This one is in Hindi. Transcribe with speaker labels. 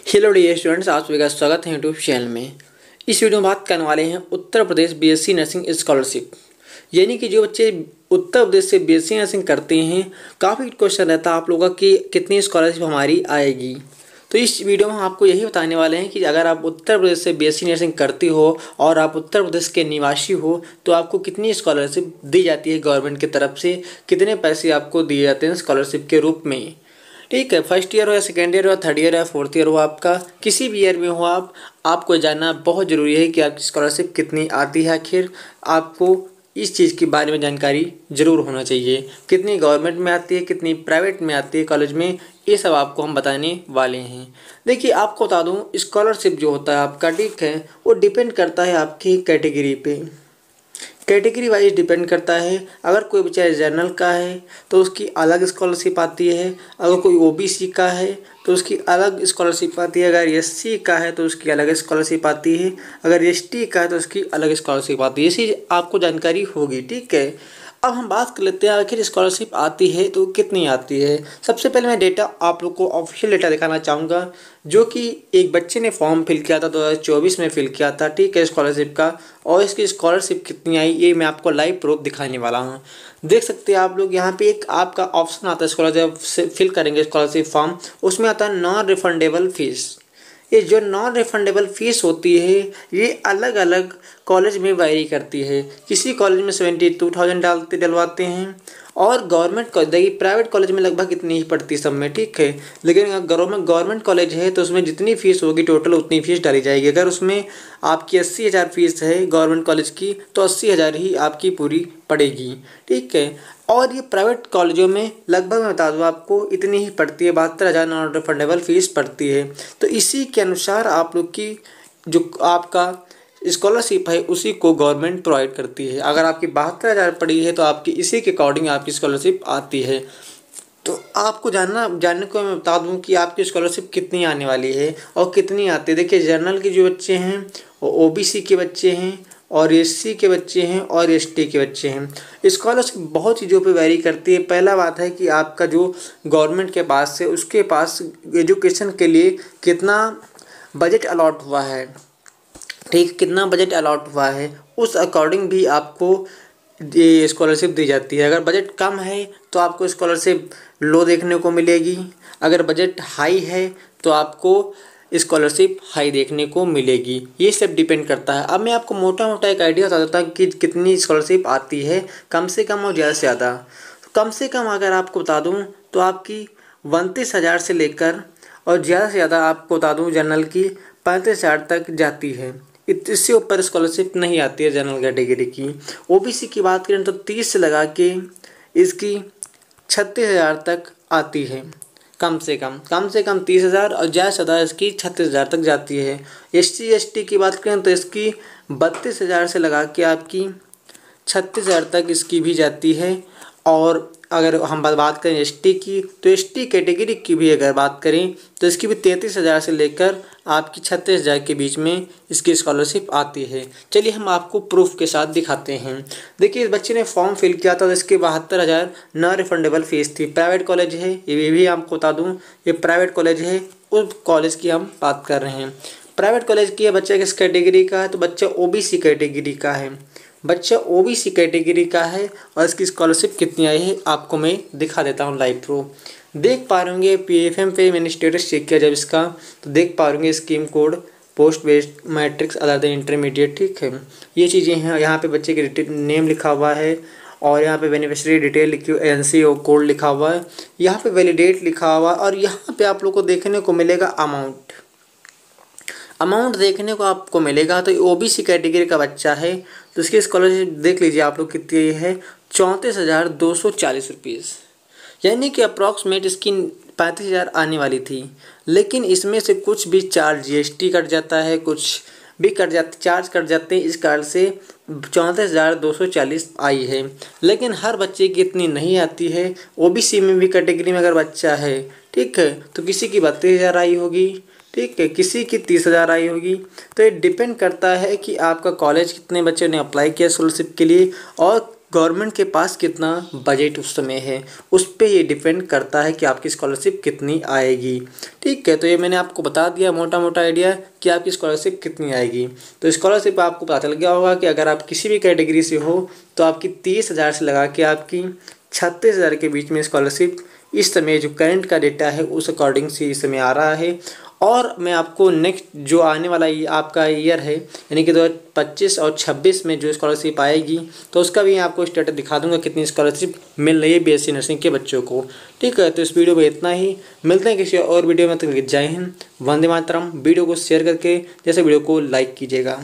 Speaker 1: हेलो डियर स्टूडेंट्स, आप सभी का स्वागत है यूट्यूब चैनल में। इस वीडियो में बात करने वाले हैं Uttar Pradesh BSc nursing scholarship. यानी कि जो बच्चे उत्तर प्रदेश से बीएससी नर्सिंग करते हैं, काफ़ी क्वेश्चन रहता है आप लोगों का कि कितनी स्कॉलरशिप हमारी आएगी। तो इस वीडियो में हम आपको यही बताने वाले हैं कि अगर आप उत्तर प्रदेश से बीएससी नर्सिंग करती हो और आप उत्तर प्रदेश के निवासी हो तो आपको कितनी स्कॉलरशिप दी जाती है गवर्नमेंट की तरफ से, कितने पैसे आपको दिए जाते हैं स्कॉलरशिप के रूप में। ठीक है, फर्स्ट ईयर हो या सेकेंड ईयर हो या थर्ड ईयर या फोर्थ ईयर हो, आपका किसी भी ईयर में हो आपको जानना बहुत ज़रूरी है कि आपकी स्कॉलरशिप कितनी आती है। आखिर आपको इस चीज़ के बारे में जानकारी ज़रूर होना चाहिए, कितनी गवर्नमेंट में आती है, कितनी प्राइवेट में आती है कॉलेज में, ये सब आपको हम बताने वाले हैं। देखिए, आपको बता दूं, स्कॉलरशिप जो होता है आपका, ठीक है, वो डिपेंड करता है आपकी कैटेगरी पे, कैटेगरी वाइज डिपेंड करता है। अगर कोई बच्चा जनरल का है तो उसकी अलग स्कॉलरशिप आती है, अगर कोई ओबीसी का है तो उसकी अलग स्कॉलरशिप आती है, अगर एससी का है तो उसकी अलग स्कॉलरशिप आती है, अगर एसटी का है तो उसकी अलग स्कॉलरशिप आती है। इसी आपको जानकारी होगी, ठीक है। अब हम बात कर लेते हैं आखिर स्कॉलरशिप आती है तो कितनी आती है। सबसे पहले मैं डेटा आप लोग को ऑफिशियल डेटा दिखाना चाहूँगा, जो कि एक बच्चे ने फॉर्म फिल किया था 2024 में फिल किया था, ठीक है, स्कॉलरशिप का। और इसकी स्कॉलरशिप कितनी आई ये मैं आपको लाइव प्रूफ दिखाने वाला हूँ। देख सकते हैं आप लोग, यहाँ पे एक आपका ऑप्शन आता है स्कॉलरशिप फिल करेंगे स्कॉलरशिप फॉर्म, उसमें आता है नॉन रिफंडेबल फीस। ये जो नॉन रिफंडेबल फीस होती है ये अलग अलग कॉलेज में वेरी करती है। किसी कॉलेज में 72,000 डलवाते हैं और गवर्नमेंट देखिए प्राइवेट कॉलेज में लगभग इतनी ही पड़ती है सब में, ठीक है। लेकिन अगर गवर्नमेंट कॉलेज है तो उसमें जितनी फीस होगी टोटल उतनी फीस डाली जाएगी। अगर उसमें आपकी 80,000 फीस है गवर्नमेंट कॉलेज की तो 80,000 ही आपकी पूरी पड़ेगी, ठीक है। और ये प्राइवेट कॉलेजों में लगभग मैं बता दूँ आपको इतनी ही पड़ती है, 72,000 नॉन रिफंडेबल फीस पड़ती है। तो इसी के अनुसार आप लोग की जो आपका स्कॉलरशिप है उसी को गवर्नमेंट प्रोवाइड करती है। अगर आपकी 72,000 पड़ी है तो आपकी इसी के अकॉर्डिंग आपकी स्कॉलरशिप आती है। तो आपको जानने को मैं बता दूं कि आपकी स्कॉलरशिप कितनी आने वाली है और कितनी आती है। देखिए, जनरल के जो बच्चे हैं वो ओबीसी के बच्चे हैं और एससी के बच्चे हैं और एसटी के बच्चे हैं। स्कॉलरशिप बहुत चीज़ों पे वैरी करती है। पहला बात है कि आपका जो गवर्नमेंट के पास है उसके पास एजुकेशन के लिए कितना बजट अलॉट हुआ है, ठीक, कितना बजट अलॉट हुआ है उस अकॉर्डिंग भी आपको ये स्कॉलरशिप दी जाती है। अगर बजट कम है तो आपको स्कॉलरशिप लो देखने को मिलेगी, अगर बजट हाई है तो आपको स्कॉलरशिप हाई देखने को मिलेगी। ये सब डिपेंड करता है। अब मैं आपको मोटा मोटा एक आइडिया बता देता हूँ कि कितनी स्कॉलरशिप आती है, कम से कम और ज़्यादा से ज़्यादा। कम से कम अगर आपको बता दूँ तो आपकी 29,000 से लेकर और ज़्यादा से ज़्यादा आपको बता दूँ जनरल की 35,000 तक जाती है। इससे ऊपर स्कॉलरशिप नहीं आती है जनरल कैटेगरी की। ओबीसी की बात करें तो 30 से लगा के इसकी 36,000 तक आती है। कम से कम 30,000 और ज़्यादा से ज़्यादा इसकी 36,000 तक जाती है। एससी एसटी की बात करें तो इसकी 32,000 से लगा के आपकी 36,000 तक इसकी भी जाती है। और अगर हम बात करें एसटी की तो एसटी कैटेगरी की भी अगर बात करें तो इसकी भी 33,000 से लेकर आपकी 36,000 के बीच में इसकी स्कॉलरशिप आती है। चलिए हम आपको प्रूफ के साथ दिखाते हैं। देखिए, इस बच्चे ने फॉर्म फिल किया था तो इसके 72,000 नॉन रिफंडेबल फीस थी। प्राइवेट कॉलेज है, ये भी आपको बता दूँ, ये प्राइवेट कॉलेज है, उस कॉलेज की हम बात कर रहे हैं। प्राइवेट कॉलेज की है, बच्चा किस कैटेगरी का है तो बच्चा ओबीसी कैटेगरी का है, बच्चा ओबीसी कैटेगरी का है। और इसकी स्कॉलरशिप कितनी आई है आपको मैं दिखा देता हूँ लाइव प्रूफ। देख पा रहे होंगे पीएफएम पे मैंने स्टेटस चेक किया जब इसका, तो देख पा रहे होंगे scheme code post based matrix other than intermediate, ठीक है। ये चीज़ें हैं, यहाँ पे बच्चे के नेम लिखा हुआ है और यहाँ पे बेनिफिशियरी डिटेल लिखी हुई, एनसी और कोड लिखा हुआ है, यहाँ पे वैलिडेट लिखा हुआ है। और यहाँ पे आप लोग को देखने को मिलेगा अमाउंट देखने को आपको मिलेगा। तो ओबीसी कैटेगरी का बच्चा है तो इसकी स्कॉलरशिप देख लीजिए आप लोग कितनी है, 34,240 रुपीज़। यानी कि अप्रॉक्सीमेट इसकी 35,000 आने वाली थी। लेकिन इसमें से कुछ भी चार्ज जीएसटी कट जाता है, कुछ भी चार्ज कट जाते हैं, इस कारण से 34,240 आई है। लेकिन हर बच्चे की इतनी नहीं आती है। ओबीसी में भी कैटेगरी में अगर बच्चा है, ठीक है, तो किसी की 32,000 आई होगी, ठीक है, किसी की 30,000 आई होगी। तो ये डिपेंड करता है कि आपका कॉलेज कितने बच्चों ने अप्लाई किया स्कॉलरशिप के लिए और गवर्नमेंट के पास कितना बजट उस समय है, उस पे ये डिपेंड करता है कि आपकी स्कॉलरशिप कितनी आएगी। ठीक है, तो ये मैंने आपको बता दिया मोटा मोटा आइडिया कि आपकी स्कॉलरशिप कितनी आएगी। तो स्कॉलरशिप आपको पता चल गया होगा कि अगर आप किसी भी कैटेगरी से हो तो आपकी 30,000 से लगा के आपकी 36,000 के बीच में स्कॉलरशिप इस समय जो करंट का डेटा है उस अकॉर्डिंग से इस समय आ रहा है। और मैं आपको नेक्स्ट जो आने वाला आपका ईयर है यानी कि 2025 और 26 में जो स्कॉलरशिप आएगी तो उसका भी आपको स्टेटस दिखा दूंगा कितनी स्कॉलरशिप मिल रही है बीएससी नर्सिंग के बच्चों को। ठीक है, तो इस वीडियो में इतना ही, मिलते हैं किसी और वीडियो में। तक जय हिंद, वंदे मातरम। वीडियो को शेयर करके जैसे वीडियो को लाइक कीजिएगा।